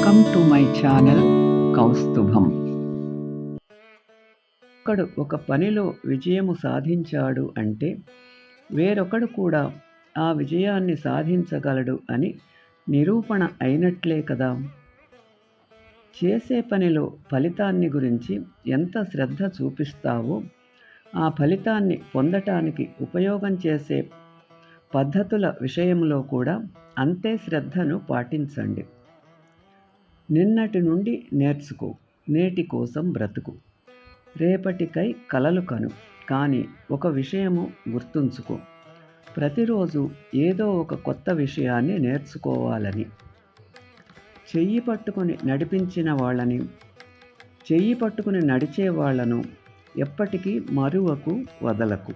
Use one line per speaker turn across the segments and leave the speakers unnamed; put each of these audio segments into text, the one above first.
Welcome to my channel Kaustubham. ఒకడు ఒక పనిలో విజయము సాధించాడు అంటే వేరొకడు కూడా ఆ విజయాన్ని సాధించగలడు అని నిరూపణ అయినట్లే కదా. చేసే పనిలో ఫలితాన్ని గురించి ఎంత శ్రద్ధ చూపిస్తావో ఆ ఫలితాన్ని పొందటానికి ఉపయోగం చేసే పద్ధతుల విషయంలో కూడా అంతే శ్రద్ధను పాటించండి. నిన్నటి నుండి నేర్చుకో, నేటి కోసం బ్రతుకు, రేపటికై కలలు కను. కానీ ఒక విషయము గుర్తుంచుకో, ప్రతిరోజు ఏదో ఒక కొత్త విషయాన్ని నేర్చుకోవాలని. చెయ్యి పట్టుకుని నడిపించిన వాళ్ళని, చెయ్యి పట్టుకుని నడిచే వాళ్లను ఎప్పటికీ మరువకు, వదలకు.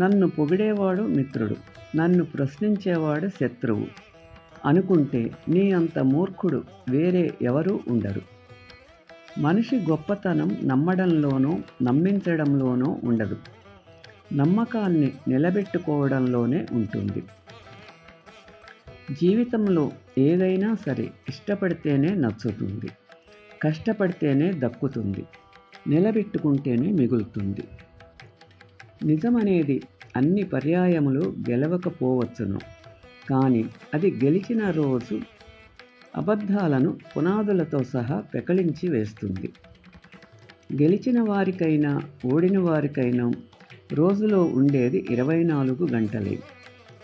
నన్ను పొగిడేవాడు మిత్రుడు, నన్ను ప్రశ్నించేవాడు శత్రువు అనుకుంటే నీ అంత మూర్ఖుడు వేరే ఎవరూ ఉండరు. మనిషి గొప్పతనం నమ్మడంలోనో నమ్మించడంలోనో ఉండదు, నమ్మకాన్ని నిలబెట్టుకోవడంలోనే ఉంటుంది. జీవితంలో ఏదైనా సరే ఇష్టపడితేనే నచ్చుతుంది, కష్టపడితేనే దక్కుతుంది, నిలబెట్టుకుంటేనే మిగులుతుంది. నిజమనేది అన్ని పర్యాయములు గెలవకపోవచ్చును, కానీ అది గెలిచిన రోజు అబద్ధాలను పునాదులతో సహా పెకలించి వేస్తుంది. గెలిచిన వారికైనా ఓడిన వారికైనా రోజులో ఉండేది 24 గంటలే.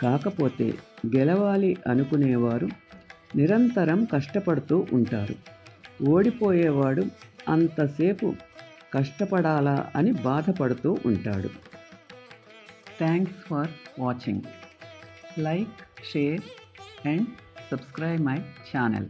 కాకపోతే గెలవాలి అనుకునేవారు నిరంతరం కష్టపడుతూ ఉంటారు. ఓడిపోయేవాడు అంతసేపు కష్టపడాలా అని బాధపడుతూ ఉంటాడు. Thanks for watching. Like, share and subscribe my channel.